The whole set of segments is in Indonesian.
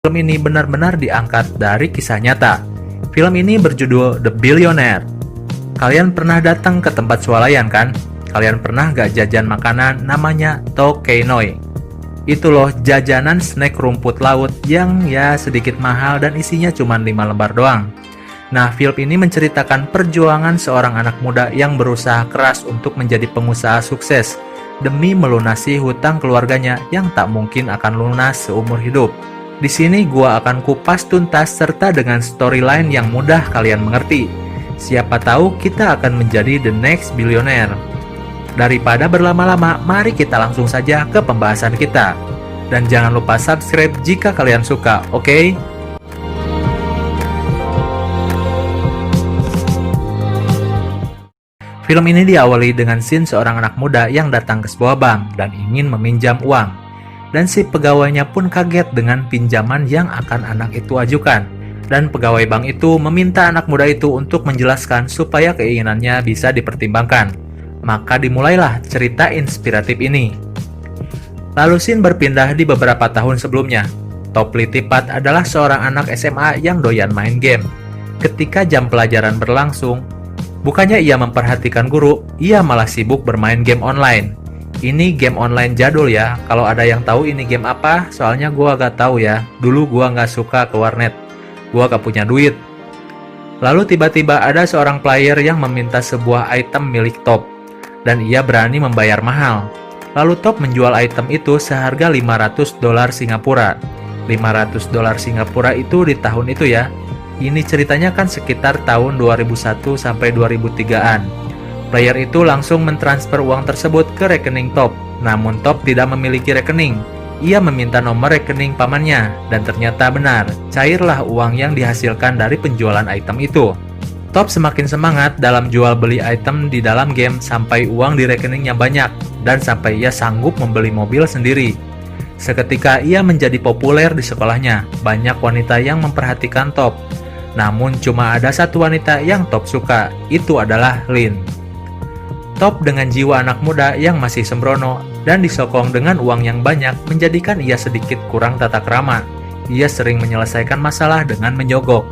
Film ini benar-benar diangkat dari kisah nyata. Film ini berjudul The Billionaire. Kalian pernah datang ke tempat swalayan kan? Kalian pernah gak jajan makanan namanya Tokeinoi? Itu loh jajanan snack rumput laut yang ya sedikit mahal dan isinya cuma 5 lembar doang. Nah, film ini menceritakan perjuangan seorang anak muda yang berusaha keras untuk menjadi pengusaha sukses demi melunasi hutang keluarganya yang tak mungkin akan lunas seumur hidup. Di sini gua akan kupas tuntas serta dengan storyline yang mudah kalian mengerti. Siapa tahu kita akan menjadi the next billionaire. Daripada berlama-lama, mari kita langsung saja ke pembahasan kita. Dan jangan lupa subscribe jika kalian suka, oke? Film ini diawali dengan scene seorang anak muda yang datang ke sebuah bank dan ingin meminjam uang. Dan si pegawainya pun kaget dengan pinjaman yang akan anak itu ajukan. Dan pegawai bank itu meminta anak muda itu untuk menjelaskan supaya keinginannya bisa dipertimbangkan. Maka dimulailah cerita inspiratif ini. Lalu scene berpindah di beberapa tahun sebelumnya. Top Litipat adalah seorang anak SMA yang doyan main game. Ketika jam pelajaran berlangsung, bukannya ia memperhatikan guru, ia malah sibuk bermain game online. Ini game online jadul ya, kalau ada yang tahu ini game apa, soalnya gua gak tahu ya. Dulu gua gak suka ke warnet, gua gak punya duit. Lalu tiba-tiba ada seorang player yang meminta sebuah item milik Top, dan ia berani membayar mahal. Lalu Top menjual item itu seharga $500 Singapura. $500 Singapura itu di tahun itu ya. Ini ceritanya kan sekitar tahun 2001 sampai 2003-an. Player itu langsung mentransfer uang tersebut ke rekening Top. Namun Top tidak memiliki rekening. Ia meminta nomor rekening pamannya, dan ternyata benar, cairlah uang yang dihasilkan dari penjualan item itu. Top semakin semangat dalam jual beli item di dalam game sampai uang di rekeningnya banyak, dan sampai ia sanggup membeli mobil sendiri. Seketika ia menjadi populer di sekolahnya, banyak wanita yang memperhatikan Top. Namun cuma ada satu wanita yang Top suka, itu adalah Lin. Top dengan jiwa anak muda yang masih sembrono dan disokong dengan uang yang banyak menjadikan ia sedikit kurang tata krama. Ia sering menyelesaikan masalah dengan menyogok.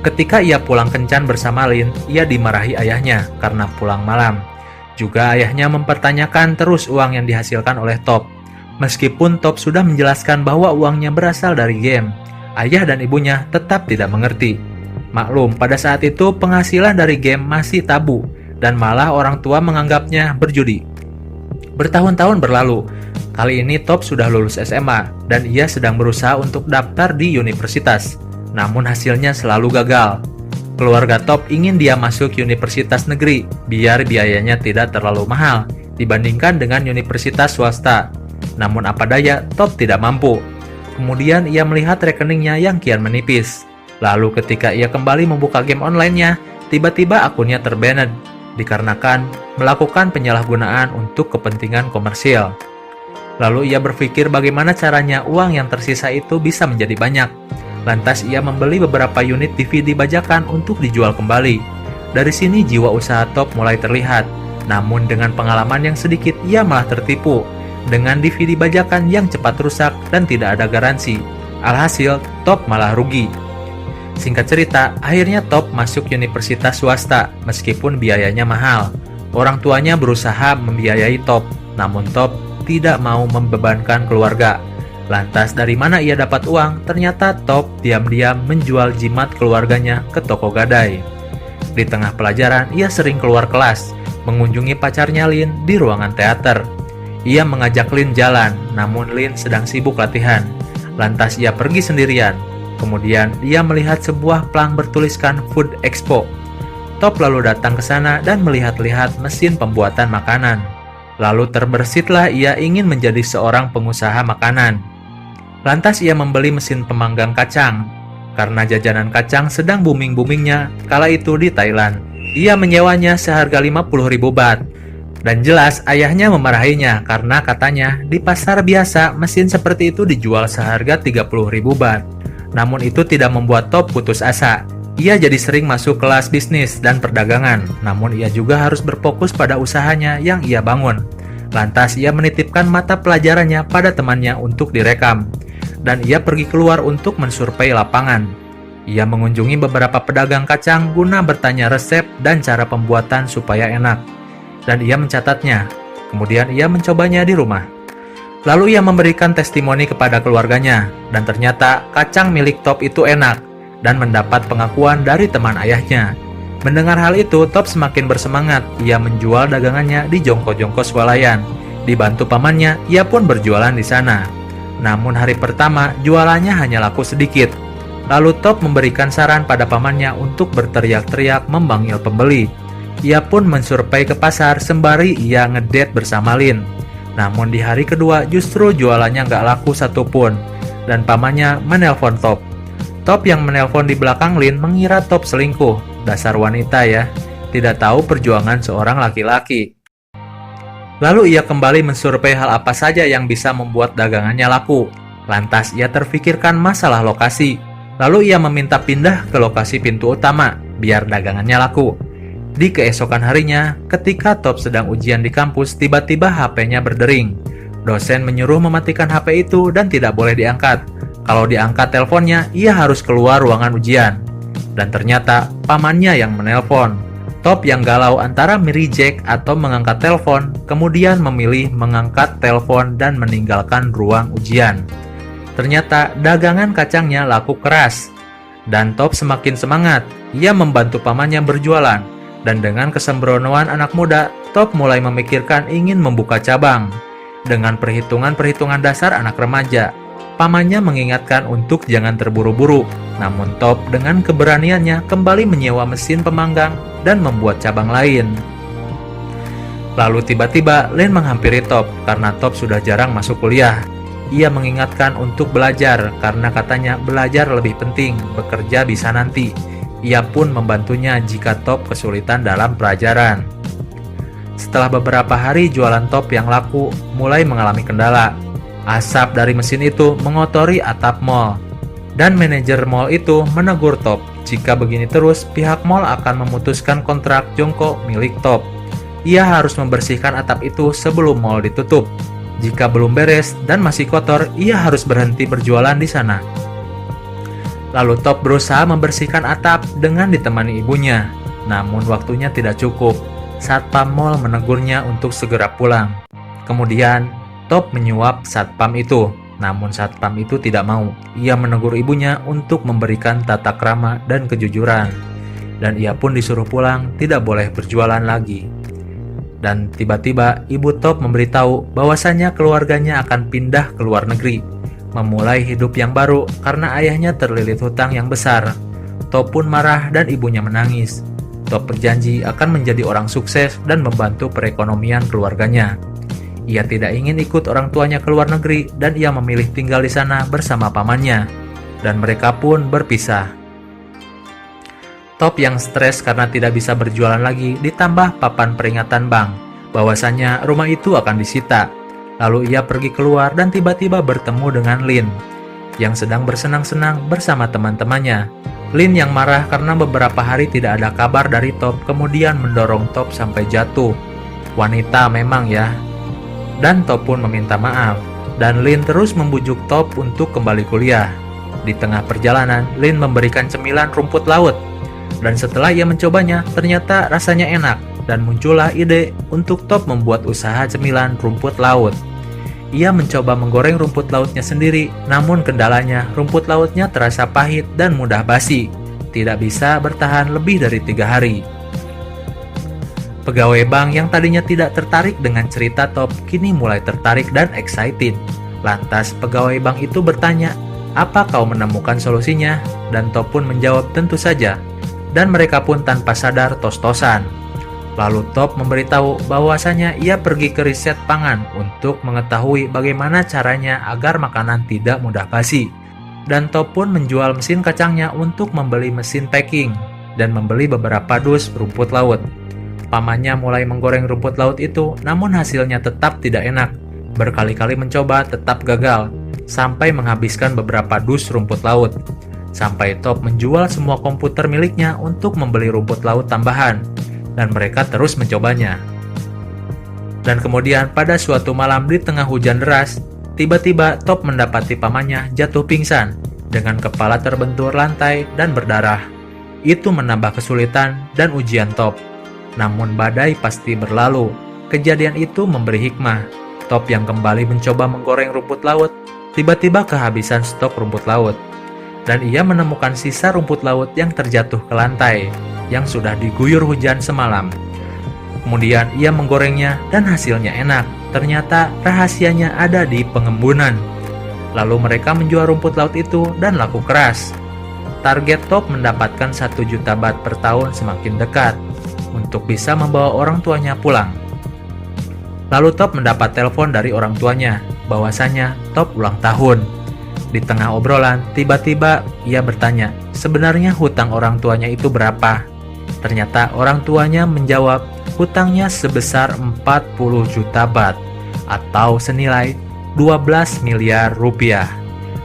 Ketika ia pulang kencan bersama Lin, ia dimarahi ayahnya karena pulang malam. Juga ayahnya mempertanyakan terus uang yang dihasilkan oleh Top. Meskipun Top sudah menjelaskan bahwa uangnya berasal dari game, ayah dan ibunya tetap tidak mengerti. Maklum, pada saat itu penghasilan dari game masih tabu, dan malah orang tua menganggapnya berjudi. Bertahun-tahun berlalu, kali ini Top sudah lulus SMA, dan ia sedang berusaha untuk daftar di universitas. Namun hasilnya selalu gagal. Keluarga Top ingin dia masuk universitas negeri, biar biayanya tidak terlalu mahal, dibandingkan dengan universitas swasta. Namun apa daya, Top tidak mampu. Kemudian ia melihat rekeningnya yang kian menipis. Lalu ketika ia kembali membuka game online-nya, tiba-tiba akunnya terbanned dikarenakan melakukan penyalahgunaan untuk kepentingan komersial. Lalu ia berpikir bagaimana caranya uang yang tersisa itu bisa menjadi banyak. Lantas ia membeli beberapa unit DVD bajakan untuk dijual kembali. Dari sini jiwa usaha Top mulai terlihat. Namun dengan pengalaman yang sedikit ia malah tertipu dengan DVD bajakan yang cepat rusak dan tidak ada garansi. Alhasil Top malah rugi. Singkat cerita, akhirnya Top masuk universitas swasta meskipun biayanya mahal. Orang tuanya berusaha membiayai Top, namun Top tidak mau membebankan keluarga. Lantas dari mana ia dapat uang? Ternyata Top diam-diam menjual jimat keluarganya ke toko gadai. Di tengah pelajaran, ia sering keluar kelas, mengunjungi pacarnya Lin di ruangan teater. Ia mengajak Lin jalan, namun Lin sedang sibuk latihan. Lantas ia pergi sendirian. Kemudian dia melihat sebuah plang bertuliskan Food Expo. Top lalu datang ke sana dan melihat-lihat mesin pembuatan makanan. Lalu terbersitlah ia ingin menjadi seorang pengusaha makanan. Lantas ia membeli mesin pemanggang kacang. Karena jajanan kacang sedang booming-boomingnya kala itu di Thailand. Ia menyewanya seharga 50.000 baht. Dan jelas ayahnya memarahinya karena katanya di pasar biasa mesin seperti itu dijual seharga 30.000 baht. Namun itu tidak membuat Top putus asa. Ia jadi sering masuk kelas bisnis dan perdagangan, namun ia juga harus berfokus pada usahanya yang ia bangun. Lantas ia menitipkan mata pelajarannya pada temannya untuk direkam. dan ia pergi keluar untuk mensurvei lapangan. Ia mengunjungi beberapa pedagang kacang guna bertanya resep dan cara pembuatan supaya enak. Dan ia mencatatnya. Kemudian ia mencobanya di rumah. Lalu ia memberikan testimoni kepada keluarganya, dan ternyata kacang milik Top itu enak, dan mendapat pengakuan dari teman ayahnya. Mendengar hal itu, Top semakin bersemangat. Ia menjual dagangannya di jongko-jongko swalayan. Dibantu pamannya, ia pun berjualan di sana. Namun hari pertama, jualannya hanya laku sedikit. Lalu Top memberikan saran pada pamannya untuk berteriak-teriak memanggil pembeli. Ia pun mensurvei ke pasar sembari ia ngedate bersama Lin. Namun di hari kedua justru jualannya nggak laku satupun, dan pamannya menelpon Top. Top yang menelpon di belakang Lin mengira Top selingkuh. Dasar wanita ya, tidak tahu perjuangan seorang laki-laki. Lalu ia kembali mensurvei hal apa saja yang bisa membuat dagangannya laku. Lantas ia terfikirkan masalah lokasi. Lalu ia meminta pindah ke lokasi pintu utama, biar dagangannya laku. Di keesokan harinya, ketika Top sedang ujian di kampus, tiba-tiba HP-nya berdering. Dosen menyuruh mematikan HP itu dan tidak boleh diangkat. Kalau diangkat teleponnya, ia harus keluar ruangan ujian. Dan ternyata pamannya yang menelpon. Top yang galau antara mereject atau mengangkat telepon, kemudian memilih mengangkat telepon dan meninggalkan ruang ujian. Ternyata dagangan kacangnya laku keras. Dan Top semakin semangat. Ia membantu pamannya berjualan. Dan dengan kesembronoan anak muda, Top mulai memikirkan ingin membuka cabang. Dengan perhitungan-perhitungan dasar anak remaja, pamannya mengingatkan untuk jangan terburu-buru. Namun Top dengan keberaniannya kembali menyewa mesin pemanggang dan membuat cabang lain. Lalu tiba-tiba Lin menghampiri Top karena Top sudah jarang masuk kuliah. Ia mengingatkan untuk belajar karena katanya belajar lebih penting, bekerja bisa nanti. Ia pun membantunya jika Top kesulitan dalam pelajaran. Setelah beberapa hari jualan Top yang laku mulai mengalami kendala. Asap dari mesin itu mengotori atap mall. Dan manajer mall itu menegur Top. Jika begini terus, pihak mall akan memutuskan kontrak jongkok milik Top. Ia harus membersihkan atap itu sebelum mall ditutup. Jika belum beres dan masih kotor, ia harus berhenti berjualan di sana. Lalu Top berusaha membersihkan atap dengan ditemani ibunya. Namun waktunya tidak cukup. Satpam mall menegurnya untuk segera pulang. Kemudian Top menyuap satpam itu. Namun satpam itu tidak mau. Ia menegur ibunya untuk memberikan tata krama dan kejujuran. Dan ia pun disuruh pulang, tidak boleh berjualan lagi. Dan tiba-tiba ibu Top memberitahu bahwasannya keluarganya akan pindah ke luar negeri, memulai hidup yang baru karena ayahnya terlilit hutang yang besar. Top pun marah dan ibunya menangis. Top berjanji akan menjadi orang sukses dan membantu perekonomian keluarganya. Ia tidak ingin ikut orang tuanya ke luar negeri dan ia memilih tinggal di sana bersama pamannya. Dan mereka pun berpisah. Top yang stres karena tidak bisa berjualan lagi ditambah papan peringatan bank bahwasannya rumah itu akan disita. Lalu ia pergi keluar dan tiba-tiba bertemu dengan Lin yang sedang bersenang-senang bersama teman-temannya. Lin yang marah karena beberapa hari tidak ada kabar dari Top kemudian mendorong Top sampai jatuh. Wanita memang ya. Dan Top pun meminta maaf. Dan Lin terus membujuk Top untuk kembali kuliah. Di tengah perjalanan, Lin memberikan cemilan rumput laut. Dan setelah ia mencobanya, ternyata rasanya enak dan muncullah ide untuk Top membuat usaha cemilan rumput laut. Ia mencoba menggoreng rumput lautnya sendiri, namun kendalanya rumput lautnya terasa pahit dan mudah basi, tidak bisa bertahan lebih dari 3 hari. Pegawai bank yang tadinya tidak tertarik dengan cerita Top, kini mulai tertarik dan excited. Lantas pegawai bank itu bertanya, "Apa kau menemukan solusinya?" Dan Top pun menjawab, "Tentu saja." Dan mereka pun tanpa sadar tos-tosan. Lalu Top memberitahu bahwasanya ia pergi ke riset pangan untuk mengetahui bagaimana caranya agar makanan tidak mudah basi. Dan Top pun menjual mesin kacangnya untuk membeli mesin packing dan membeli beberapa dus rumput laut. Pamannya mulai menggoreng rumput laut itu, namun hasilnya tetap tidak enak. Berkali-kali mencoba tetap gagal, sampai menghabiskan beberapa dus rumput laut. Sampai Top menjual semua komputer miliknya untuk membeli rumput laut tambahan, dan mereka terus mencobanya. Dan kemudian pada suatu malam di tengah hujan deras, Tiba-tiba Top mendapati pamannya jatuh pingsan dengan kepala terbentur lantai dan berdarah. Itu menambah kesulitan dan ujian Top. Namun badai pasti berlalu. Kejadian itu memberi hikmah. Top yang kembali mencoba menggoreng rumput laut, tiba-tiba kehabisan stok rumput laut. Dan ia menemukan sisa rumput laut yang terjatuh ke lantai, yang sudah diguyur hujan semalam. Kemudian ia menggorengnya dan hasilnya enak. Ternyata rahasianya ada di pengembunan. Lalu mereka menjual rumput laut itu dan laku keras. Target Top mendapatkan 1 juta baht per tahun semakin dekat untuk bisa membawa orang tuanya pulang. Lalu Top mendapat telepon dari orang tuanya bahwasanya Top ulang tahun. Di tengah obrolan, tiba-tiba ia bertanya, sebenarnya hutang orang tuanya itu berapa? Ternyata orang tuanya menjawab, hutangnya sebesar 40 juta baht atau senilai 12 miliar rupiah.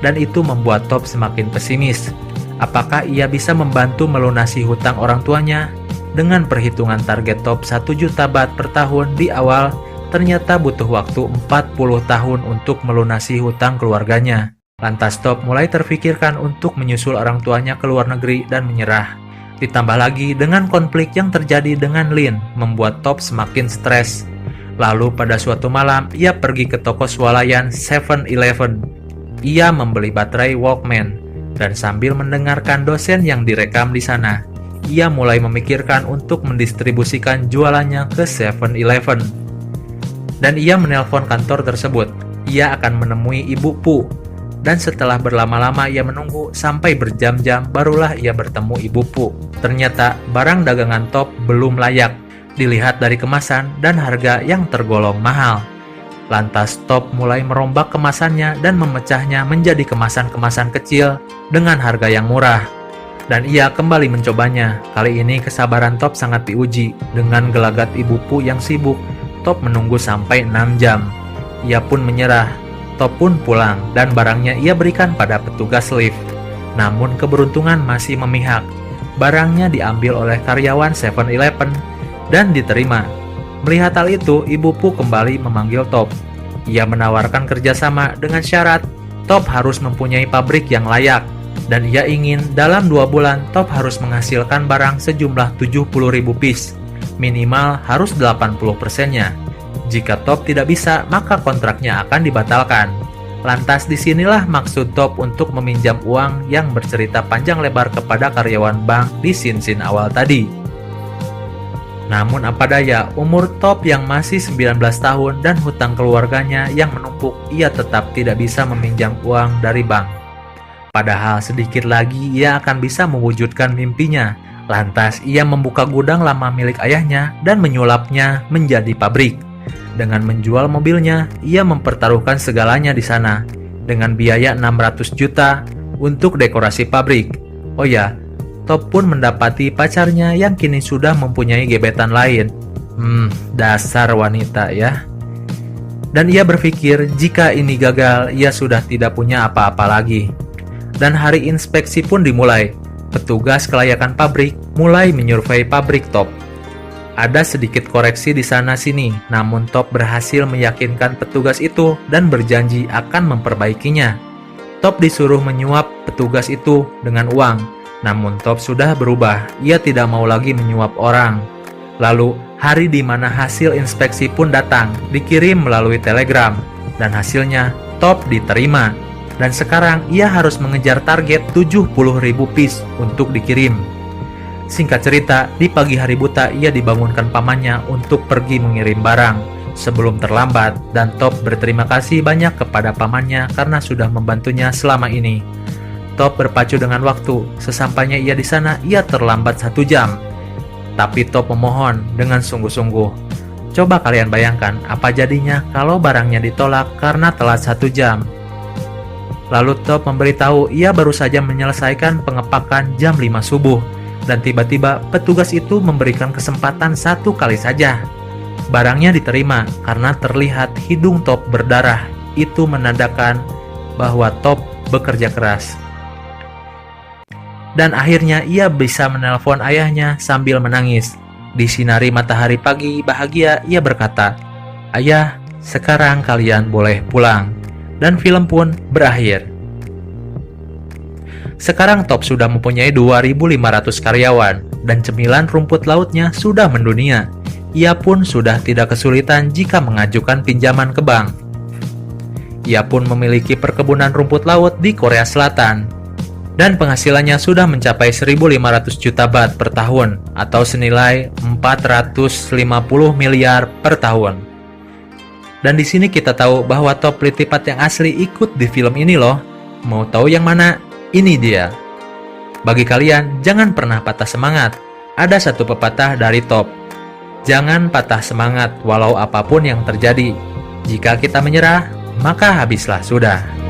Dan itu membuat Top semakin pesimis. Apakah ia bisa membantu melunasi hutang orang tuanya? Dengan perhitungan target Top 1 juta baht per tahun di awal, ternyata butuh waktu 40 tahun untuk melunasi hutang keluarganya. Lantas Top mulai terfikirkan untuk menyusul orang tuanya ke luar negeri dan menyerah. Ditambah lagi dengan konflik yang terjadi dengan Lin, membuat Top semakin stres. Lalu pada suatu malam, ia pergi ke toko swalayan 7-Eleven. Ia membeli baterai Walkman, dan sambil mendengarkan dosen yang direkam di sana, ia mulai memikirkan untuk mendistribusikan jualannya ke 7-Eleven. Dan ia menelpon kantor tersebut. Ia akan menemui Ibu Pu. Dan setelah berlama-lama ia menunggu sampai berjam-jam, barulah ia bertemu Ibu Pu. Ternyata barang dagangan Top belum layak dilihat dari kemasan dan harga yang tergolong mahal. Lantas Top mulai merombak kemasannya dan memecahnya menjadi kemasan-kemasan kecil dengan harga yang murah. Dan ia kembali mencobanya. Kali ini kesabaran Top sangat diuji. Dengan gelagat Ibu Pu yang sibuk, Top menunggu sampai 6 jam. Ia pun menyerah. Top pun pulang dan barangnya ia berikan pada petugas lift. Namun keberuntungan masih memihak. Barangnya diambil oleh karyawan 7-Eleven dan diterima. Melihat hal itu, Ibu Pu kembali memanggil Top. Ia menawarkan kerjasama dengan syarat Top harus mempunyai pabrik yang layak. Dan ia ingin dalam 2 bulan Top harus menghasilkan barang sejumlah 70.000 piece. Minimal harus 80%-nya. Jika Top tidak bisa, maka kontraknya akan dibatalkan. Lantas disinilah maksud Top untuk meminjam uang yang bercerita panjang lebar kepada karyawan bank di scene-scene awal tadi. Namun apa daya, umur Top yang masih 19 tahun dan hutang keluarganya yang menumpuk, ia tetap tidak bisa meminjam uang dari bank. Padahal sedikit lagi ia akan bisa mewujudkan mimpinya. Lantas ia membuka gudang lama milik ayahnya dan menyulapnya menjadi pabrik. Dengan menjual mobilnya, ia mempertaruhkan segalanya di sana dengan biaya 600 juta untuk dekorasi pabrik. Oh ya, Top pun mendapati pacarnya yang kini sudah mempunyai gebetan lain. Dasar wanita ya. Dan ia berpikir jika ini gagal, ia sudah tidak punya apa-apa lagi. Dan hari inspeksi pun dimulai. Petugas kelayakan pabrik mulai menyurvei pabrik Top. Ada sedikit koreksi di sana-sini, namun Top berhasil meyakinkan petugas itu dan berjanji akan memperbaikinya. Top disuruh menyuap petugas itu dengan uang, namun Top sudah berubah, ia tidak mau lagi menyuap orang. Lalu, hari di mana hasil inspeksi pun datang, dikirim melalui telegram, dan hasilnya Top diterima. Dan sekarang ia harus mengejar target 70.000 piece untuk dikirim. Singkat cerita, di pagi hari buta ia dibangunkan pamannya untuk pergi mengirim barang sebelum terlambat, dan Top berterima kasih banyak kepada pamannya karena sudah membantunya selama ini. Top berpacu dengan waktu. Sesampainya ia di sana, ia terlambat 1 jam. Tapi Top memohon dengan sungguh-sungguh. Coba kalian bayangkan apa jadinya kalau barangnya ditolak karena telat 1 jam. Lalu Top memberitahu ia baru saja menyelesaikan pengepakan jam 5 subuh. Dan tiba-tiba petugas itu memberikan kesempatan 1 kali saja. Barangnya diterima karena terlihat hidung Top berdarah. Itu menandakan bahwa Top bekerja keras. Dan akhirnya ia bisa menelpon ayahnya sambil menangis. Di sinari matahari pagi bahagia, ia berkata, "Ayah, sekarang kalian boleh pulang." dan film pun berakhir. Sekarang Top sudah mempunyai 2.500 karyawan dan cemilan rumput lautnya sudah mendunia. Ia pun sudah tidak kesulitan jika mengajukan pinjaman ke bank. Ia pun memiliki perkebunan rumput laut di Korea Selatan dan penghasilannya sudah mencapai 1.500 juta baht per tahun atau senilai 450 miliar per tahun. Dan di sini kita tahu bahwa Top Litipat yang asli ikut di film ini loh. Mau tahu yang mana? Ini dia. Bagi kalian, jangan pernah patah semangat. Ada satu pepatah dari Top. Jangan patah semangat walau apapun yang terjadi. Jika kita menyerah, maka habislah sudah.